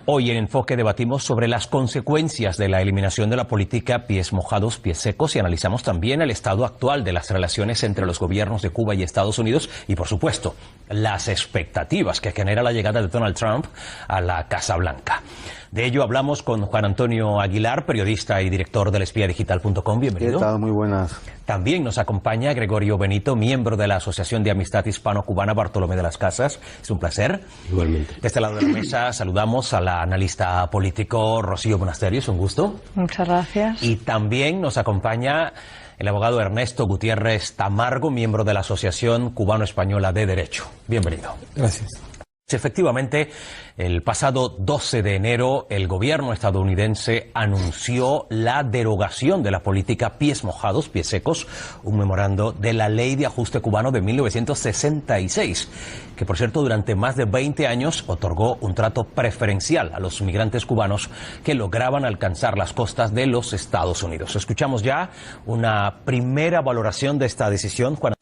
Hoy en Enfoque debatimos sobre las consecuencias de la eliminación de la política pies mojados, pies secos y analizamos también el estado actual de las relaciones entre los gobiernos de Cuba y Estados Unidos y, por supuesto, las expectativas que genera la llegada de Donald Trump a la Casa Blanca. De ello hablamos con Juan Antonio Aguilar, periodista y director del espiadigital.com. Bienvenido. ¿Qué tal? Muy buenas. También nos acompaña Gregorio Benito, miembro de la Asociación de Amistad Hispano-Cubana Bartolomé de las Casas. Es un placer. Igualmente. De este lado de la mesa saludamos a la analista político Rocío Monasterio. Es un gusto. Muchas gracias. Y también nos acompaña el abogado Ernesto Gutiérrez Tamargo, miembro de la Asociación Cubano-Española de Derecho. Bienvenido. Gracias. Efectivamente, el pasado 12 de enero, el gobierno estadounidense anunció la derogación de la política pies mojados, pies secos, un memorando de la Ley de Ajuste Cubano de 1966, que por cierto durante más de 20 años otorgó un trato preferencial a los migrantes cubanos que lograban alcanzar las costas de los Estados Unidos. Escuchamos ya una primera valoración de esta decisión, Juan.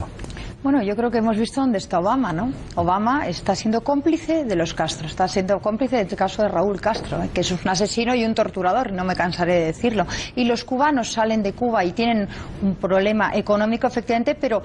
Bueno, yo creo que hemos visto dónde está Obama, ¿no? Obama está siendo cómplice de los Castro, está siendo cómplice del caso de Raúl Castro, que es un asesino y un torturador, no me cansaré de decirlo. Y los cubanos salen de Cuba y tienen un problema económico, efectivamente, pero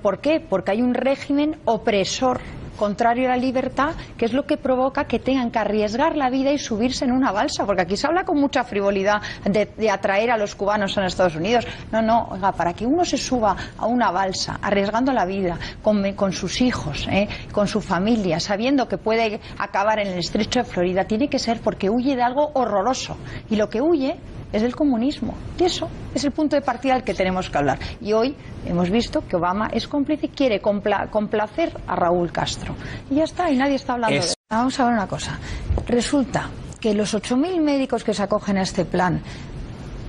¿por qué? Porque hay un régimen opresor, contrario a la libertad, que es lo que provoca que tengan que arriesgar la vida y subirse en una balsa, porque aquí se habla con mucha frivolidad de atraer a los cubanos en Estados Unidos. No, oiga, para que uno se suba a una balsa, arriesgando la vida, con sus hijos, con su familia, sabiendo que puede acabar en el estrecho de Florida, tiene que ser porque huye de algo horroroso, y lo que huye es del comunismo, y eso es el punto de partida al que tenemos que hablar. Y hoy hemos visto que Obama es cómplice y quiere complacer a Raúl Castro. Y ya está, y nadie está hablando de eso. Vamos a ver una cosa. Resulta que los 8.000 médicos que se acogen a este plan,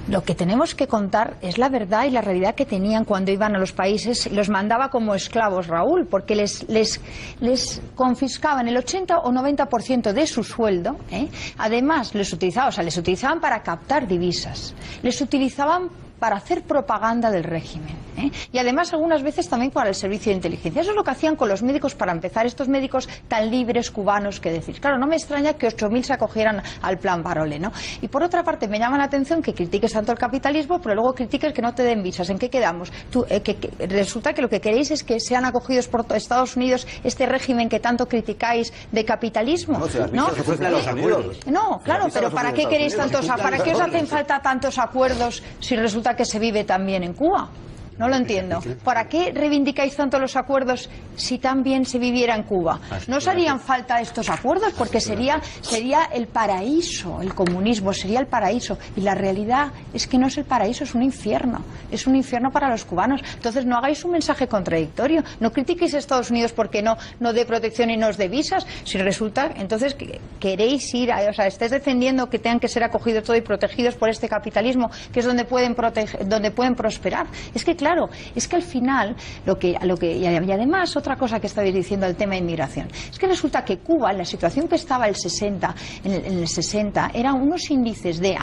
lo que tenemos que contar es la verdad y la realidad que tenían cuando iban a los países. Los mandaba como esclavos Raúl, porque les confiscaban el 80 o 90% de su sueldo. Además, les utilizaban para captar divisas. Les utilizaban para hacer propaganda del régimen, y además algunas veces también para el servicio de inteligencia. Eso es lo que hacían con los médicos para empezar, estos médicos tan libres cubanos que decís. Claro, no me extraña que 8.000 se acogieran al plan Parole, ¿no? Y por otra parte me llama la atención que critiques tanto el capitalismo, pero luego critiques que no te den visas. ¿En qué quedamos? Resulta que lo que queréis es que sean acogidos por Estados Unidos este régimen que tanto criticáis de capitalismo. No, claro, pero ¿para qué queréis tantos? ¿Para qué os hacen falta tantos acuerdos si resulta que se vive también en Cuba? No lo entiendo. ¿Para qué reivindicáis tanto los acuerdos si también se viviera en Cuba? ¿No os harían falta estos acuerdos? Porque sería el paraíso, el comunismo sería el paraíso. Y la realidad es que no es el paraíso, es un infierno. Es un infierno para los cubanos. Entonces no hagáis un mensaje contradictorio. No critiquéis a Estados Unidos porque no dé protección y no os dé visas. Si resulta, entonces queréis ir, estáis defendiendo que tengan que ser acogidos todos y protegidos por este capitalismo, que es donde pueden prosperar. Es que claro, es que al final y además otra cosa que estabais diciendo al tema de inmigración, es que resulta que Cuba, en la situación que estaba en el 60, eran unos índices de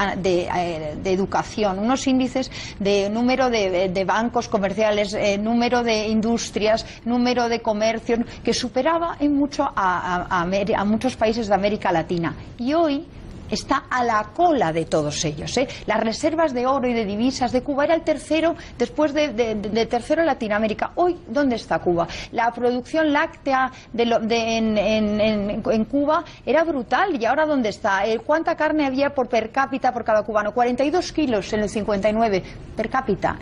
educación, unos índices de número de bancos comerciales, número de industrias, número de comercios, que superaba en mucho a muchos países de América Latina. Y hoy está a la cola de todos ellos. Las reservas de oro y de divisas de Cuba era el tercero, después de tercero en Latinoamérica. Hoy, ¿dónde está Cuba? La producción láctea en Cuba era brutal. ¿Y ahora dónde está? ¿Cuánta carne había per cápita por cada cubano? 42 kilos en el 59 per cápita.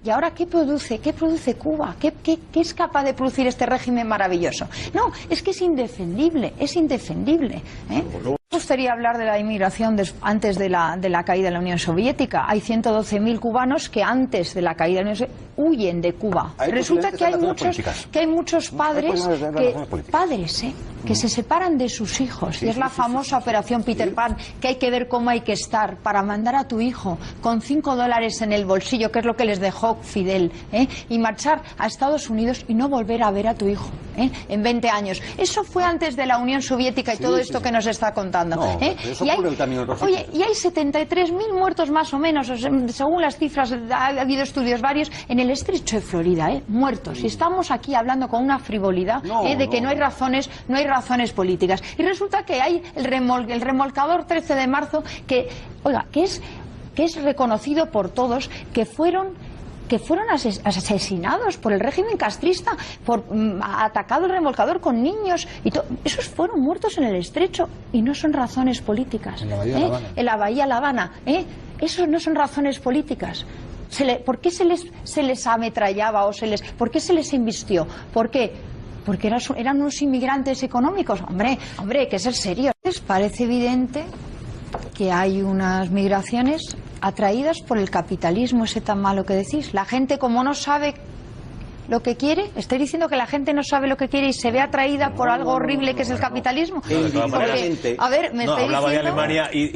¿Y ahora qué produce? ¿Qué produce Cuba? ¿Qué es capaz de producir este régimen maravilloso? No, es que es indefendible, es indefendible. Me gustaría hablar de la inmigración antes de la caída de la Unión Soviética. Hay 112.000 cubanos que antes de la caída de la Unión Soviética huyen de Cuba. Resulta que hay muchos padres que se separan de sus hijos. Y es la famosa operación Peter Pan, que hay que ver cómo hay que estar para mandar a tu hijo con $5 en el bolsillo, que es lo que les dejó Fidel, y marchar a Estados Unidos y no volver a ver a tu hijo en 20 años. Eso fue antes de la Unión Soviética y todo esto que nos está contando. pasando. No, eso ocurre también en otros sitios. Oye, y hay 73.000 muertos más o menos, según las cifras, ha habido estudios varios, en el estrecho de Florida, muertos. Y estamos aquí hablando con una frivolidad de que no hay razones políticas. Y resulta que hay el remolcador 13 de marzo, que es reconocido por todos, que fueron asesinados por el régimen castrista, por atacado el remolcador con niños, y esos fueron muertos en el estrecho, y no son razones políticas. En la Bahía de La Habana. En la Bahía de La Habana, Esos no son razones políticas. ¿Por qué se les ametrallaba por qué se les invistió? ¿Por qué? Porque eran unos inmigrantes económicos. Hombre, hay que ser serios. Parece evidente que hay unas migraciones atraídas por el capitalismo ese tan malo que decís. La gente, como no sabe lo que quiere, ¿estáis diciendo que la gente no sabe lo que quiere y se ve atraída por algo horrible que es el capitalismo? Porque, a ver, me estáis hablaba diciendo... de Alemania y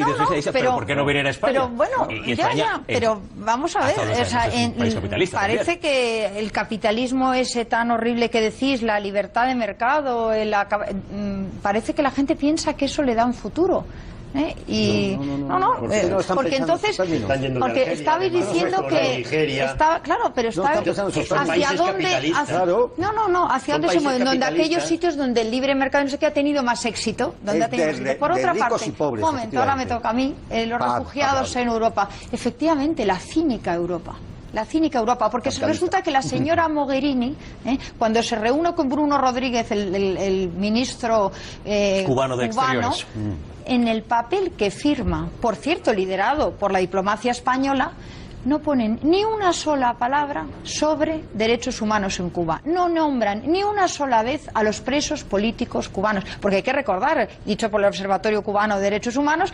pero ¿por qué no venir a España? Pero bueno, pero vamos a ver, parece también. que el capitalismo ese tan horrible que decís, la libertad de mercado, parece que la gente piensa que eso le da un futuro. Porque entonces, porque estabais diciendo que estaba, claro, pero está hacia dónde, hacia dónde se mueven, donde aquellos sitios donde el libre mercado no sé qué ha tenido más éxito, donde ha tenido más éxito. Por otra parte, ahora me toca a mí, los refugiados en Europa, efectivamente, la cínica Europa. La cínica Europa, porque resulta que la señora Mogherini, cuando se reúne con Bruno Rodríguez, el ministro cubano de Exteriores, en el papel que firma, por cierto, liderado por la diplomacia española, no ponen ni una sola palabra sobre derechos humanos en Cuba. No nombran ni una sola vez a los presos políticos cubanos. Porque hay que recordar, dicho por el Observatorio Cubano de Derechos Humanos,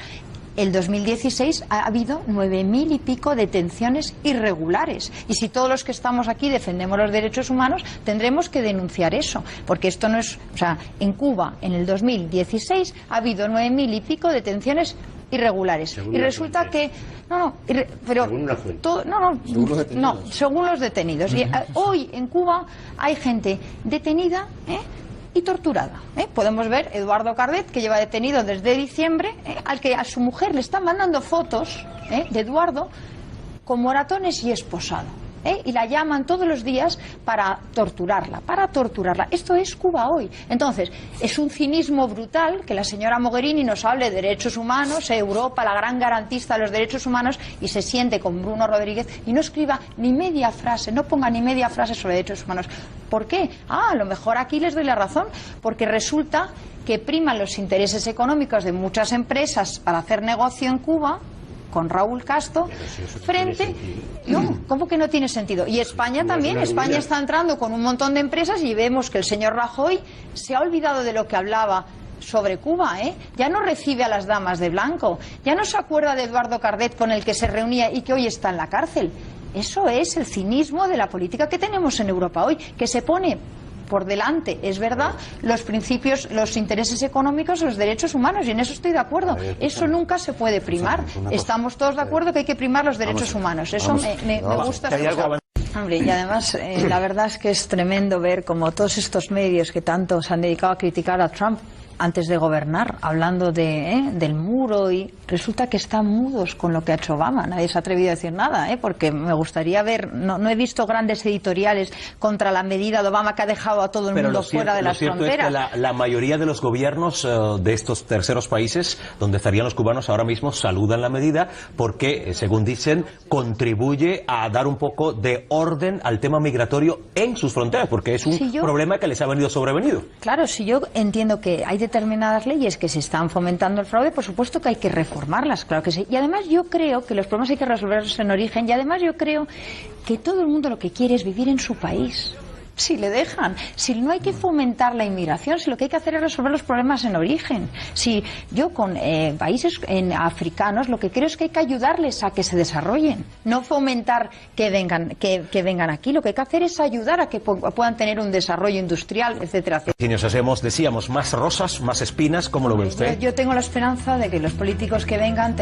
el 2016 ha habido 9.000 y pico detenciones irregulares. Y si todos los que estamos aquí defendemos los derechos humanos, tendremos que denunciar eso. Porque esto no es... O sea, en Cuba, en el 2016, ha habido 9.000 y pico detenciones irregulares. Según y resulta que... según una fuente. Según los detenidos. Y hoy en Cuba hay gente detenida, y torturada. Podemos ver Eduardo Cardet, que lleva detenido desde diciembre, al que a su mujer le están mandando fotos de Eduardo con moratones y esposado. Y la llaman todos los días para torturarla. Esto es Cuba hoy. Entonces, es un cinismo brutal que la señora Mogherini nos hable de derechos humanos, Europa, la gran garantista de los derechos humanos, y se siente con Bruno Rodríguez y no escriba ni media frase, no ponga ni media frase sobre derechos humanos. ¿Por qué? A lo mejor aquí les doy la razón, porque resulta que priman los intereses económicos de muchas empresas para hacer negocio en Cuba con Raúl Castro frente... No, ¿cómo que no tiene sentido? Y España también, España está entrando con un montón de empresas y vemos que el señor Rajoy se ha olvidado de lo que hablaba sobre Cuba, ya no recibe a las damas de blanco, ya no se acuerda de Eduardo Cardet con el que se reunía y que hoy está en la cárcel. Eso es el cinismo de la política que tenemos en Europa hoy, que se pone por delante, es verdad, los principios, los intereses económicos, los derechos humanos, y en eso estoy de acuerdo. Eso nunca se puede primar. Estamos todos de acuerdo que hay que primar los derechos humanos. Eso me gusta. Hombre, y además, la verdad es que es tremendo ver como todos estos medios que tanto se han dedicado a criticar a Trump antes de gobernar, hablando del muro, y resulta que están mudos con lo que ha hecho Obama. Nadie se ha atrevido a decir nada, porque me gustaría ver, no he visto grandes editoriales contra la medida de Obama que ha dejado a todo el mundo fuera de las fronteras. Es que la mayoría de los gobiernos de estos terceros países donde estarían los cubanos ahora mismo saludan la medida porque, según dicen, contribuye a dar un poco de orden al tema migratorio en sus fronteras, porque es un problema que les ha venido sobrevenido. Claro, si yo entiendo que hay determinadas leyes que se están fomentando el fraude, por supuesto que hay que reformarlas, claro que sí. Y además yo creo que los problemas hay que resolverlos en origen, y además yo creo que todo el mundo lo que quiere es vivir en su país. Si le dejan, si no hay que fomentar la inmigración, si lo que hay que hacer es resolver los problemas en origen. Si yo con países africanos lo que creo es que hay que ayudarles a que se desarrollen, no fomentar que vengan aquí. Lo que hay que hacer es ayudar a que puedan tener un desarrollo industrial, etcétera, etcétera. Si nos hacemos, decíamos, más rosas, más espinas, ¿cómo lo ve usted? Yo tengo la esperanza de que los políticos que vengan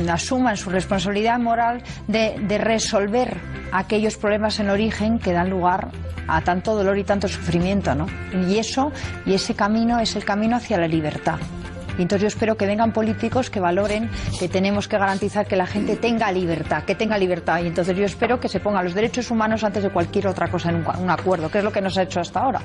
asuman su responsabilidad moral de resolver aquellos problemas en origen que dan lugar a tanto dolor y tanto sufrimiento, ¿no? Y ese camino es el camino hacia la libertad. Y entonces yo espero que vengan políticos que valoren que tenemos que garantizar que la gente tenga libertad, y entonces yo espero que se pongan los derechos humanos antes de cualquier otra cosa en un acuerdo, que es lo que nos ha hecho hasta ahora.